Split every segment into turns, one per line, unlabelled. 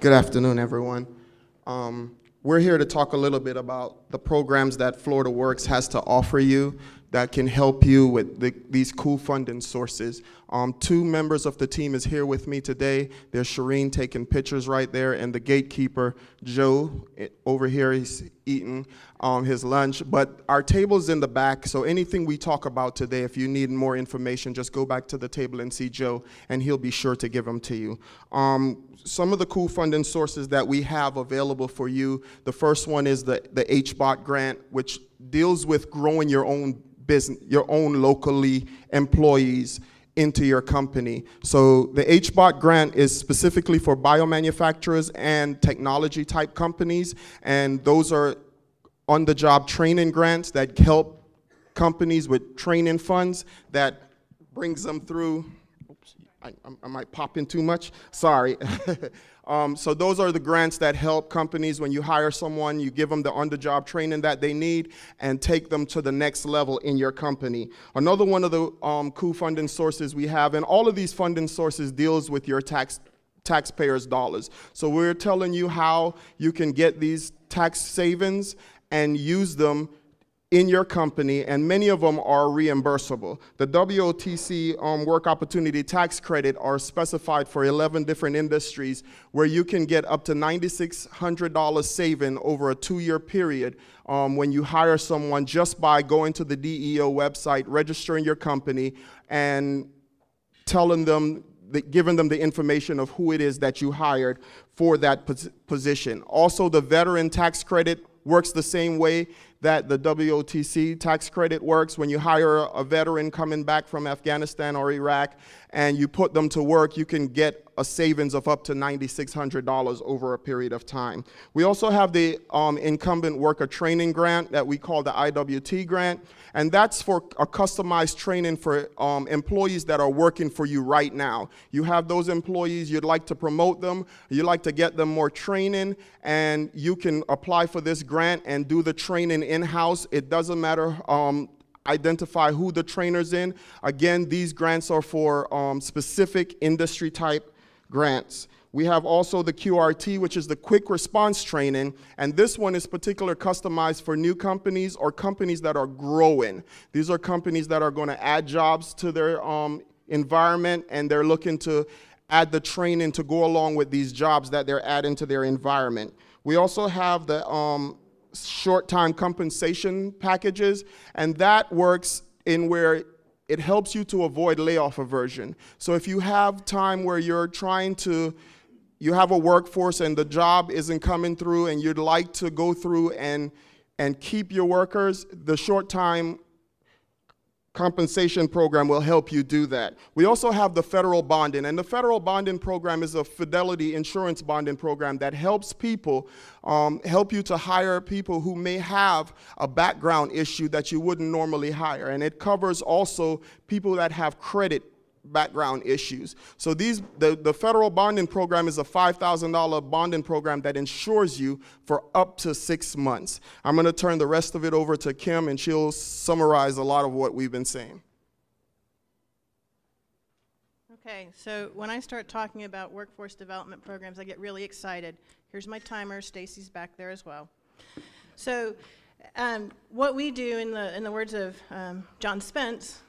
Good afternoon, everyone. We're here to talk a little bit about the programs that FloridaWorks has to offer you that can help you with these cool funding sources. Two members of the team is here with me today. There's Shireen taking pictures right there, and the gatekeeper, Joe, over here, he's eating his lunch. But our table's in the back, so anything we talk about today, if you need more information, just go back to the table and see Joe, and he'll be sure to give them to you. Some of the cool funding sources that we have available for you, the first one is the HBOT grant, which deals with growing your own business, your own locally employees into your company. So the HBOT grant is specifically for biomanufacturers and technology type companies, and those are on-the-job training grants that help companies with training funds that brings them through. Oops, I might pop in too much, sorry. So those are the grants that help companies when you hire someone, you give them the on-the-job training that they need and take them to the next level in your company. Another one of the cool funding sources we have, and all of these funding sources deals with your taxpayers' dollars. So we're telling you how you can get these tax savings and use them in your company, and many of them are reimbursable. The WOTC Work Opportunity Tax Credit are specified for 11 different industries where you can get up to $9,600 saving over a 2-year period when you hire someone just by going to the DEO website, registering your company, and telling them, giving them the information of who it is that you hired for that position. Also, the Veteran Tax Credit works the same way that the WOTC tax credit works. When you hire a veteran coming back from Afghanistan or Iraq and you put them to work, you can get a savings of up to $9,600 over a period of time. We also have the Incumbent Worker Training Grant that we call the IWT grant, and that's for a customized training for employees that are working for you right now. You have those employees, you'd like to promote them, you'd like to get them more training, and you can apply for this grant and do the training in-house. It doesn't matter, identify who the trainer's in. Again, these grants are for specific industry type grants. We have also the QRT, which is the quick response training, and this one is particularly customized for new companies or companies that are growing. These are companies that are going to add jobs to their environment, and they're looking to add the training to go along with these jobs that they're adding to their environment. We also have the short-time compensation packages, and that works in where it helps you to avoid layoff aversion. So if you have time where you're trying to, you have a workforce and the job isn't coming through and you'd like to go through and keep your workers, the short-time compensation program will help you do that. We also have the federal bonding, and the federal bonding program is a fidelity insurance bonding program that helps people, help you to hire people who may have a background issue that you wouldn't normally hire, and it covers also people that have credit background issues. So the federal bonding program is a $5,000 bonding program that insures you for up to 6 months. I'm going to turn the rest of it over to Kim, and she'll summarize a lot of what we've been saying.
Okay, so when I start talking about workforce development programs, I get really excited. Here's my timer. Stacy's back there as well. So what we do, in the words of John Spence,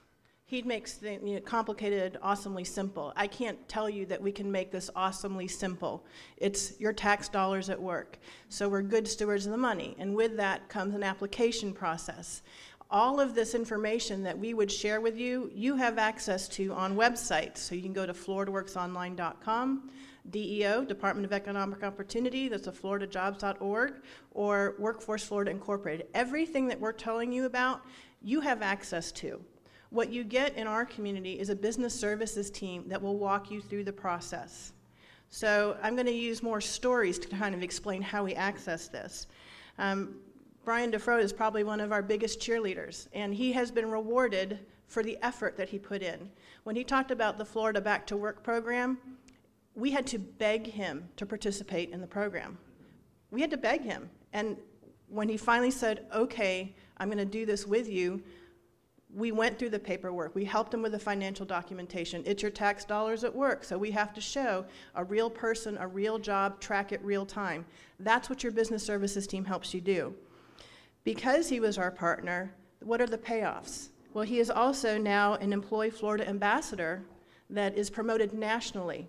he makes the complicated awesomely simple. I can't tell you that we can make this awesomely simple. It's your tax dollars at work. So we're good stewards of the money, and with that comes an application process. All of this information that we would share with you, you have access to on websites. So you can go to FloridaWorksOnline.com, DEO, Department of Economic Opportunity, that's FloridaJobs.org, or Workforce Florida Incorporated. Everything that we're telling you about, you have access to. What you get in our community is a business services team that will walk you through the process. So I'm going to use more stories to kind of explain how we access this. Brian DeFroat is probably one of our biggest cheerleaders, and he has been rewarded for the effort that he put in. When he talked about the Florida Back to Work program, we had to beg him to participate in the program. We had to beg him, and when he finally said, okay, I'm going to do this with you, We went through the paperwork. We helped them with the financial documentation. It's your tax dollars at work, so we have to show a real person, a real job, track it real time. That's what your business services team helps you do. Because he was our partner, what are the payoffs? Well, he is also now an Employee Florida ambassador that is promoted nationally.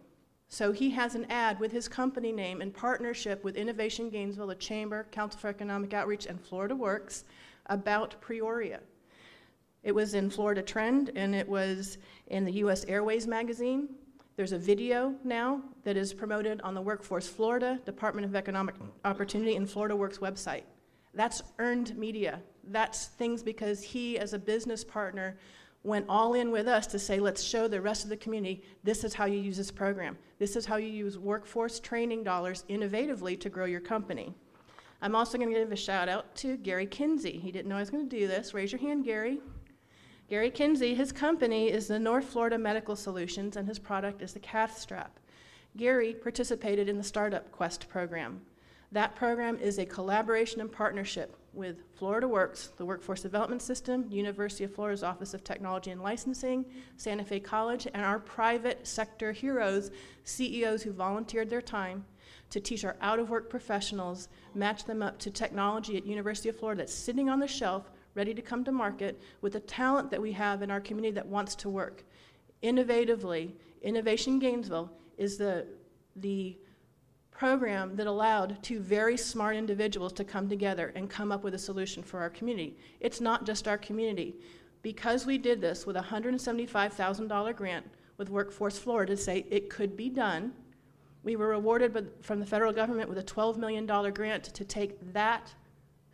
So he has an ad with his company name in partnership with Innovation Gainesville, the Chamber, Council for Economic Outreach, and FloridaWorks about Peoria. It was in Florida Trend, and it was in the U.S. Airways magazine. There's a video now that is promoted on the Workforce Florida, Department of Economic Opportunity, and FloridaWorks website. That's earned media. That's things because he, as a business partner, went all in with us to say, let's show the rest of the community, this is how you use this program. This is how you use workforce training dollars innovatively to grow your company. I'm also going to give a shout out to Gary Kinsey. He didn't know I was going to do this. Raise your hand, Gary. Gary Kinsey, his company is the North Florida Medical Solutions, and his product is the Cath Strap. Gary participated in the Startup Quest program. That program is a collaboration and partnership with FloridaWorks, the Workforce Development System, University of Florida's Office of Technology and Licensing, Santa Fe College, and our private sector heroes, CEOs who volunteered their time to teach our out-of-work professionals, match them up to technology at University of Florida that's sitting on the shelf, ready to come to market with the talent that we have in our community that wants to work. Innovatively, Innovation Gainesville is the program that allowed two very smart individuals to come together and come up with a solution for our community. It's not just our community. Because we did this with a $175,000 grant with Workforce Florida to say it could be done, we were awarded from the federal government with a $12 million grant to take that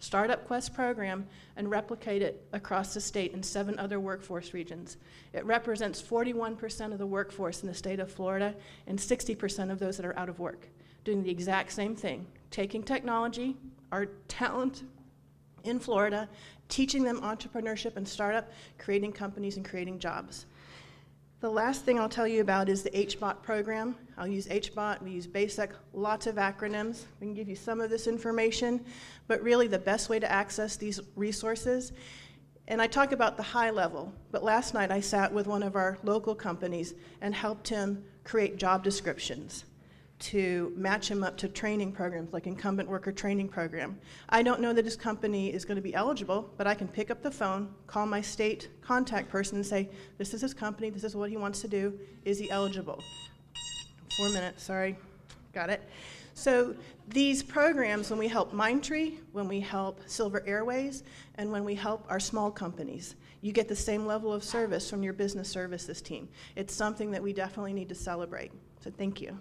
Startup Quest program and replicate it across the state in 7 other workforce regions. It represents 41% of the workforce in the state of Florida and 60% of those that are out of work, doing the exact same thing, taking technology, our talent in Florida, teaching them entrepreneurship and startup, creating companies and creating jobs. The last thing I'll tell you about is the HBOT program. I'll use HBOT, we use BASIC, lots of acronyms. We can give you some of this information, but really the best way to access these resources, and I talk about the high level, but last night I sat with one of our local companies and helped him create job descriptions to match him up to training programs like Incumbent Worker Training Program. I don't know that his company is going to be eligible, but I can pick up the phone, call my state contact person and say, this is his company, this is what he wants to do, is he eligible? 4 minutes, sorry, got it. So these programs, when we help Mindtree, when we help Silver Airways, and when we help our small companies, you get the same level of service from your business services team. It's something that we definitely need to celebrate, so thank you.